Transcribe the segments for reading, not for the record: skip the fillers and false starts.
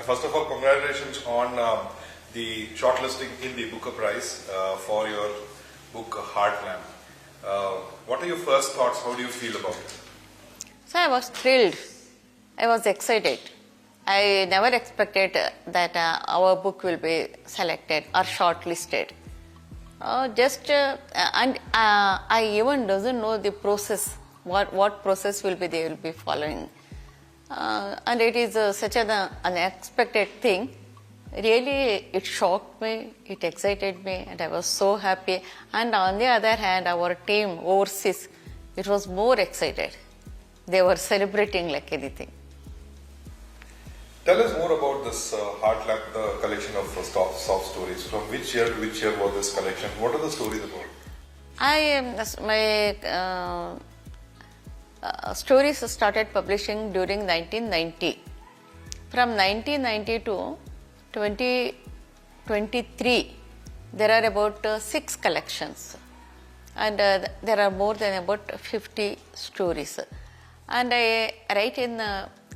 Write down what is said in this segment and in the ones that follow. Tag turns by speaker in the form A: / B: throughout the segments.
A: First of all, congratulations on the shortlisting in the Booker Prize for your book Heartland. What are your first thoughts? How do you feel about it?
B: So I was thrilled. I was excited. I never expected that our book will be selected or shortlisted. And I even doesn't know the process, what process will be they will be following. And it is such an unexpected thing. Really, it shocked me, it excited me, and I was so happy. And on the other hand, our team overseas, it was more excited. They were celebrating like anything.
A: Tell us more about this Heartland, the collection of soft stories. From which year to which year was this collection? What are the stories about?
B: My stories started publishing during 1990. From 1990 to 2023, there are about 6 collections. And there are more than about 50 stories. And I write in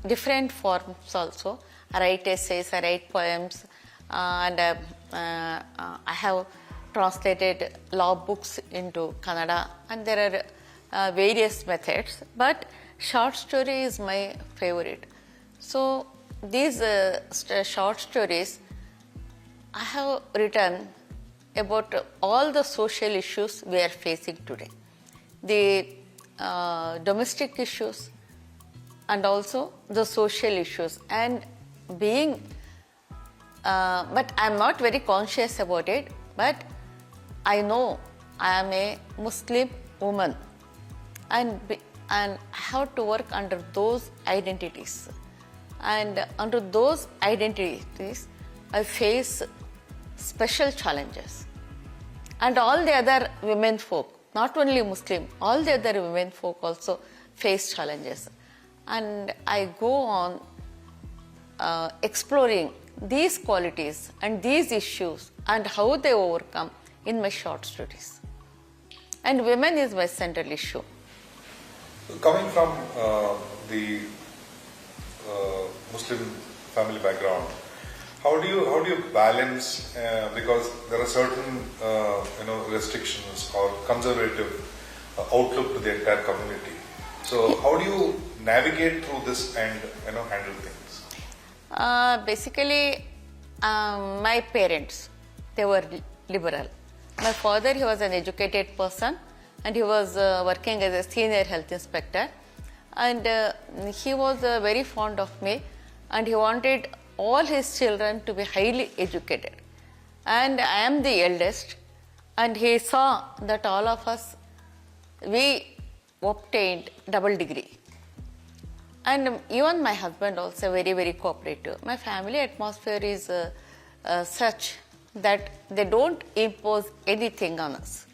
B: different forms also. I write essays, I write poems, and I have translated law books into Kannada, and there are various methods, but short story is my favorite. So these short stories I have written about all the social issues we are facing today, the domestic issues and also the social issues, and being but I am not very conscious about it, but I know I am a Muslim woman, and I have to work under those identities, and under those identities I face special challenges. And all the other women folk, not only Muslim, all the other women folk also face challenges. And I go on exploring these qualities and these issues and how they overcome in my short stories. And women is my central issue.
A: Coming from the Muslim family background, how do you balance? Because there are certain restrictions or conservative outlook to the entire community. So how do you navigate through this and handle things?
B: Basically, my parents, they were liberal. My father, he was an educated person, and he was working as a senior health inspector, and he was very fond of me, and he wanted all his children to be highly educated. And I am the eldest, and he saw that all of us, we obtained double degree. And even my husband also very, very cooperative. My family atmosphere is such that they don't impose anything on us.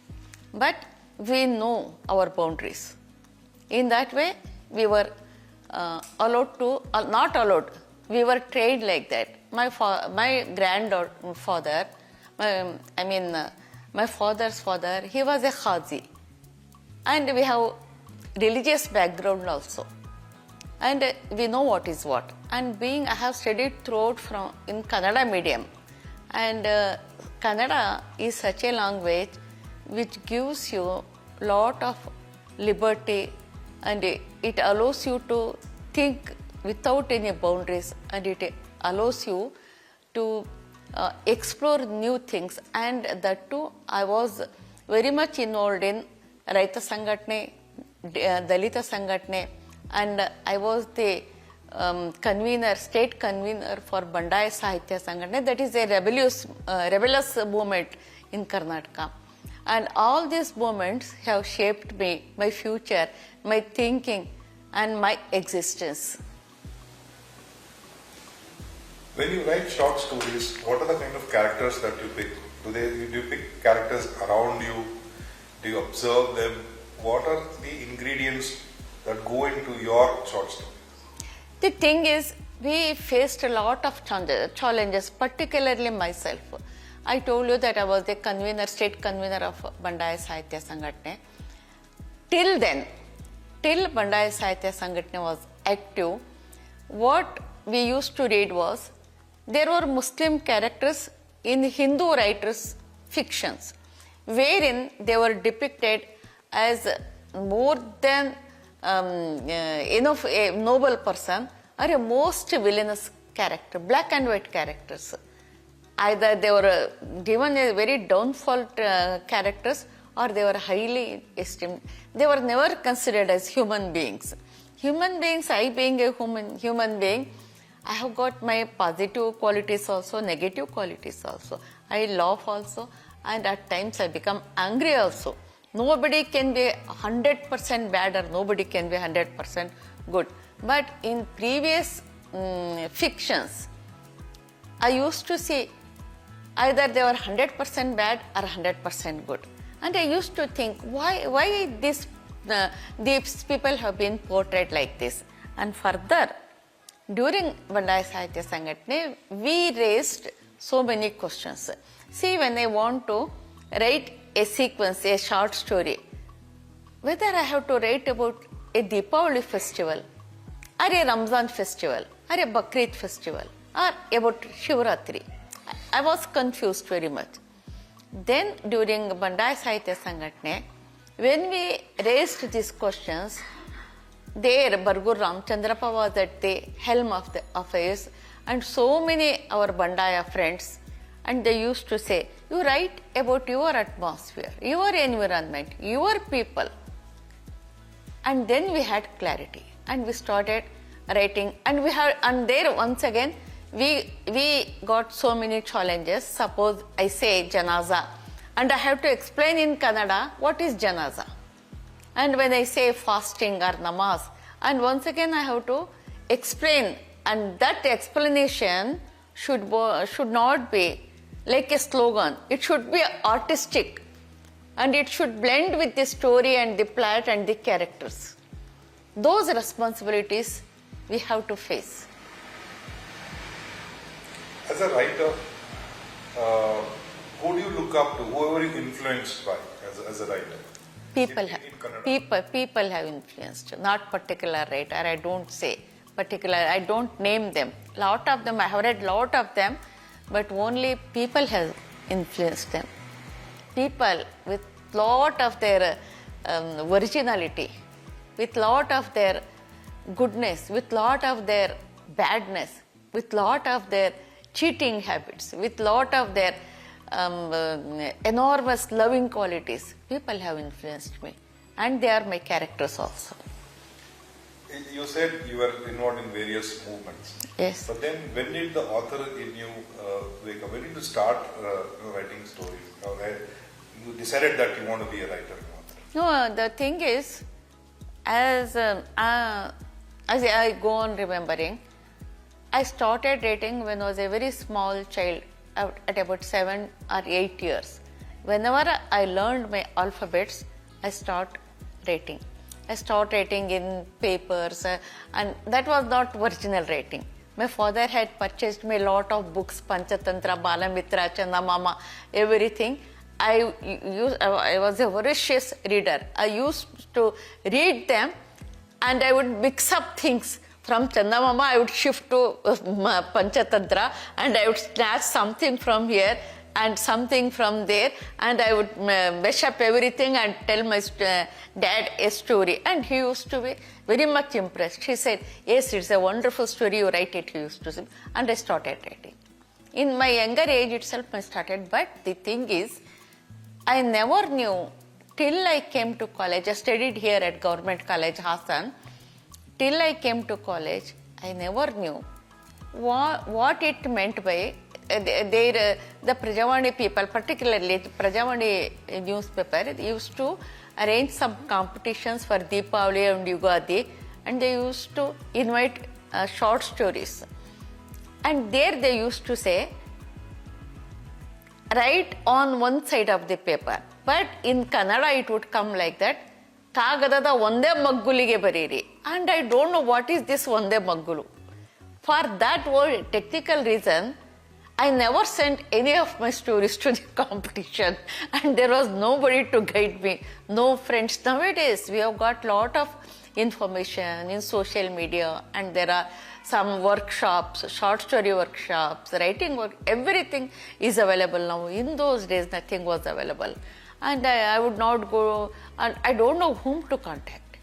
B: But we know our boundaries. In that way, we were allowed to, not allowed, we were trained like that. My grandfather, my father's father, he was a Khazi. And we have religious background also. And we know what is what. And I have studied throughout in Kannada medium. And Kannada is such a language which gives you a lot of liberty, and it allows you to think without any boundaries, and it allows you to explore new things. And that too, I was very much involved in Raita Sangatne, Dalita Sangatne, and I was the state convener for Bandai Sahitya Sangatne. That is a rebellious movement in Karnataka. And all these movements have shaped me, my future, my thinking, and my existence.
A: When you write short stories, what are the kind of characters that you pick? Do you pick characters around you? Do you observe them? What are the ingredients that go into your short stories?
B: The thing is, we faced a lot of challenges, particularly myself. I told you that I was the state convener of Bandai Sahitya Sangatne. Till then, till Bandai Sahitya Sangatne was active, what we used to read was there were Muslim characters in Hindu writers' fictions, wherein they were depicted as more than enough a noble person or a most villainous character, black and white characters. Either they were given a very downfall characters or they were highly esteemed. They were never considered as human beings. Human beings, I being a human being, I have got my positive qualities also, negative qualities also. I laugh also, and at times I become angry also. Nobody can be 100% bad or nobody can be 100% good. But in previous fictions, I used to see either they were 100% bad or 100% good. And I used to think, why these people have been portrayed like this? And further, during Bandai Sahitya Sangatne, we raised so many questions. See, when I want to write a sequence, a short story, whether I have to write about a Deepavali festival, or a Ramzan festival, or a Bakrid festival, or about Shivratri, I was confused very much. Then during Bandai Sahitya Sangatne, when we raised these questions, there Bargur Ramchandrappa was at the helm of the affairs, and so many our Bandaya friends, and they used to say, you write about your atmosphere, your environment, your people. And then we had clarity, and we started writing, and there once again we got so many challenges. Suppose I say janaza, and I have to explain in Kannada what is janaza. And when I say fasting or namaz, and once again I have to explain, and that explanation should not be like a slogan. It should be artistic, and it should blend with the story and the plot and the characters. Those responsibilities we have to face.
A: As a writer, who do you look up to? Who are you influenced by as a writer?
B: People have influenced, not particular writer. I don't say particular, I don't name them. Lot of them, I have read lot of them, but only people have influenced them. People with lot of their originality, with lot of their goodness, with lot of their badness, with lot of their cheating habits, with lot of their enormous loving qualities. People have influenced me, and they are my characters also.
A: You said you were involved in various movements.
B: Yes.
A: But then when did the author in you wake up? When did you start writing stories? Or you decided that you want to be a writer and author?
B: No, the thing is, as I go on remembering, I started writing when I was a very small child, at about 7 or 8 years. Whenever I learned my alphabets, I start writing. I start writing in papers, and that was not original writing. My father had purchased me a lot of books, Panchatantra, Balamitra, Chandamama, everything. I was a voracious reader. I used to read them, and I would mix up things. From Chandamama, I would shift to Panchatantra, and I would snatch something from here and something from there, and I would mash up everything and tell my dad a story. And he used to be very much impressed. He said, yes, it's a wonderful story, you write it, he used to say. And I started writing. In my younger age itself, I started, but the thing is, I never knew till I came to college. I studied here at Government College, Hassan. Till I came to college, I never knew what it meant by the Prajavani people, particularly the Prajavani newspaper, used to arrange some competitions for Deepavali and Yugadi, and they used to invite short stories. And there they used to say, write on one side of the paper. But in Kannada it would come like that, Kagadada Vande Maggulige Bariri. And I don't know what is this Vande Maggulu. For that word, technical reason, I never sent any of my stories to the competition, and there was nobody to guide me, no friends. Nowadays, we have got lot of information in social media, and there are some workshops, short story workshops, writing work, everything is available now. In those days, nothing was available. And I would not go, and I don't know whom to contact.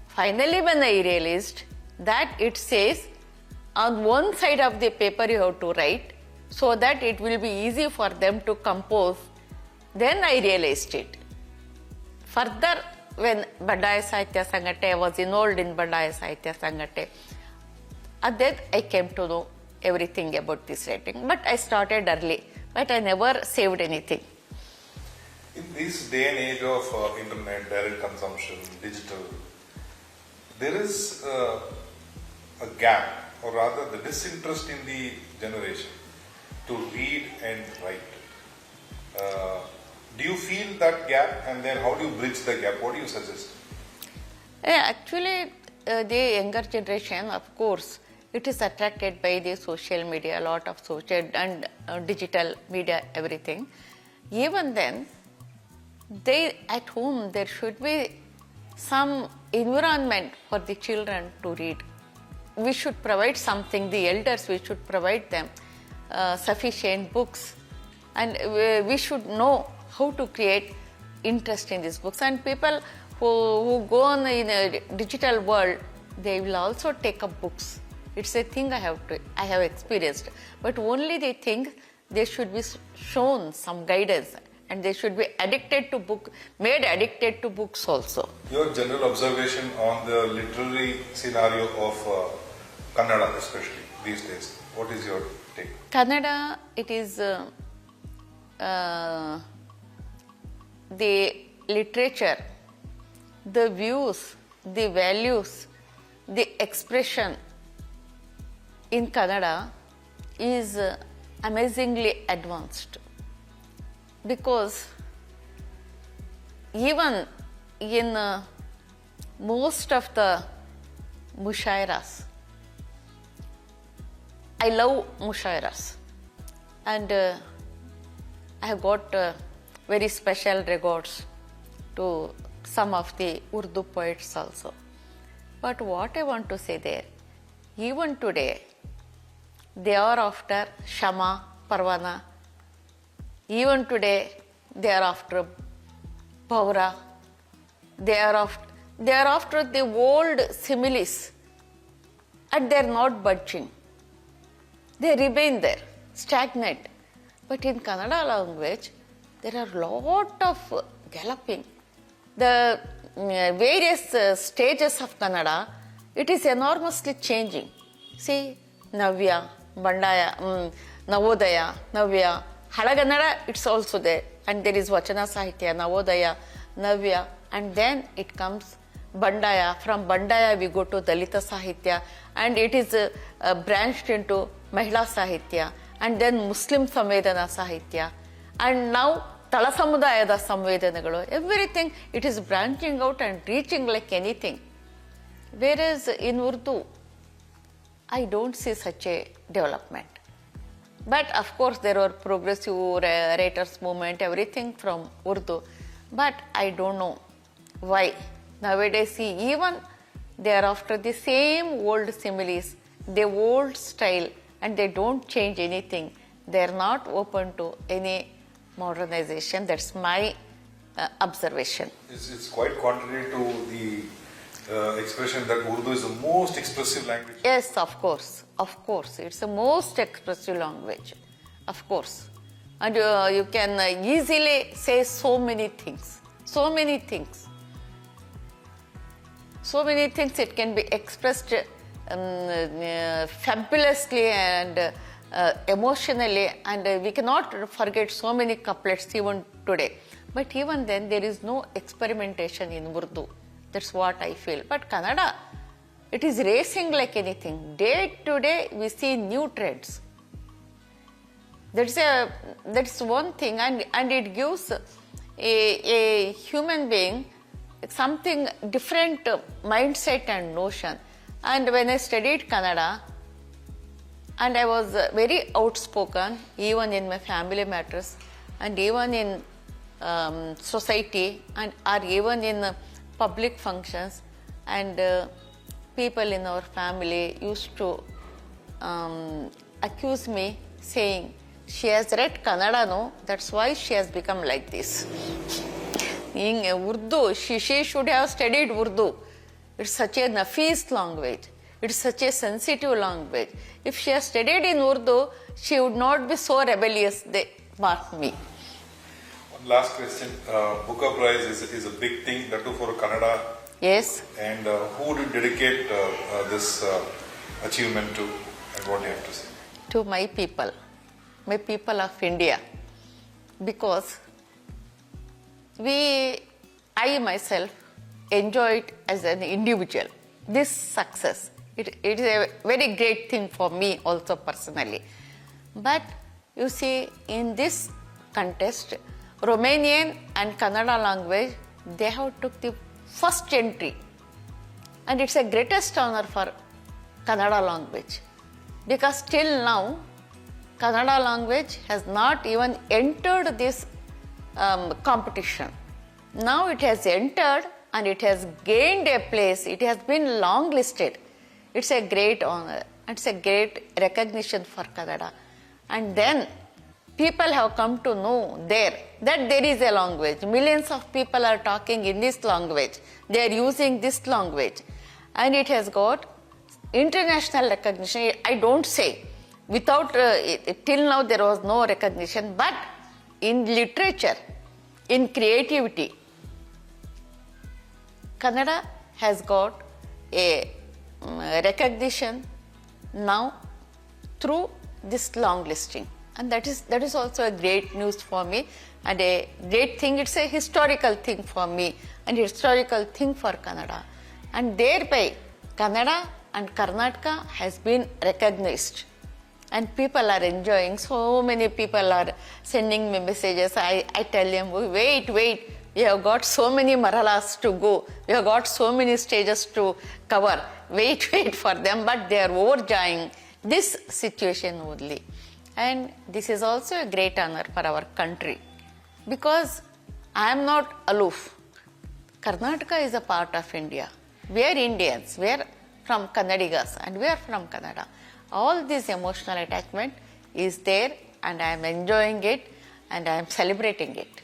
B: Finally, when I realized that it says on one side of the paper you have to write so that it will be easy for them to compose, then I realized it. Further, when Bandaya Sahitya Sangate, I was involved in Bandaya Sahitya Sangate, and then I came to know everything about this writing. But I started early, but I never saved anything.
A: In this day and age of internet, direct consumption, digital, there is a gap, or rather the disinterest in the generation to read and write. Do you feel that gap, and then how do you bridge the gap? What do you suggest?
B: Actually, the younger generation, of course, it is attracted by the social media, a lot of social and digital media, everything. Even then, at home there should be some environment for the children to read. We should provide something, the elders, we should provide them sufficient books, and we should know how to create interest in these books. And people who go on in a digital world, they will also take up books. It's a thing I have experienced. But only they think they should be shown some guidance, and they should be made addicted to books also.
A: Your general observation on the literary scenario of Kannada, especially these days, what is your take?
B: Kannada, it is the literature, the views, the values, the expression in Kannada is amazingly advanced, because even in most of the mushairas, I love mushairas, and I have got very special regards to some of the Urdu poets also. But what I want to say there, even today, they are after Shama, Parvana. Even today, they are after Bhaura. They are after the old similes, and they are not budging. They remain there, stagnant. But in Kannada language, there are a lot of galloping. The various stages of Kannada, it is enormously changing. See, Navya, Bandaya, Navodaya, Navya, Halagannada, it's also there. And there is Vachana Sahitya, Navodaya, Navya, and then it comes Bandaya. From Bandaya we go to Dalita Sahitya, and it is branched into Mahila Sahitya, and then Muslim Samvedana Sahitya, and now Tala Samudayada Samvedanagalu. Everything, it is branching out and reaching like anything. Whereas in Urdu, I don't see such a development. But of course there are progressive writers movement, everything from Urdu. But I don't know why. Nowadays, see, even they are after the same old similes, the old style, and they don't change anything. They are not open to any modernization. That's my observation.
A: It's quite contrary to the expression that Urdu is the most expressive language.
B: Yes, of course. Of course. It's the most expressive language. Of course. And you can easily say so many things. So many things. So many things it can be expressed fabulously and emotionally, and we cannot forget so many couplets even today. But even then, there is no experimentation in Urdu. That's what I feel. But Kannada, it is racing like anything. Day to day, we see new trends. That's one thing, and it gives a human being something different mindset and notion. And when I studied Kannada, and I was very outspoken, even in my family matters, and even in society, or even in public functions, and people in our family used to accuse me saying, she has read Kannada, no? That's why she has become like this. In Urdu, she should have studied Urdu. It's such a nafis language. It's such a sensitive language. If she has studied in Urdu, she would not be so rebellious, they mark me.
A: One last question. Booker Prize is a big thing, that too for Kannada.
B: Yes.
A: And who would you dedicate this achievement to, and what do you have to say?
B: To my people of India, because I myself enjoy it as an individual. This success, it is a very great thing for me also personally. But you see, in this contest, Romanian and Kannada language, they have took the first entry. And it's a greatest honor for Kannada language. Because till now, Kannada language has not even entered this competition. Now it has entered and it has gained a place. It has been longlisted. It's a great honor. It's a great recognition for Kannada. And then people have come to know that there is a language. Millions of people are talking in this language. They are using this language. And it has got international recognition. I don't say without, till now there was no recognition, but in literature, in creativity, Kannada has got a recognition now through this long listing. And that is also a great news for me and a great thing. It's a historical thing for me and historical thing for Kannada. And thereby, Kannada and Karnataka has been recognized. And people are enjoying. So many people are sending me messages. I tell them, wait, we have got so many Maralas to go. We have got so many stages to cover. Wait for them. But they are overjoying this situation only. And this is also a great honor for our country. Because I am not aloof. Karnataka is a part of India. We are Indians. We are from Kannadigas and we are from Kannada. All this emotional attachment is there and I am enjoying it and I am celebrating it.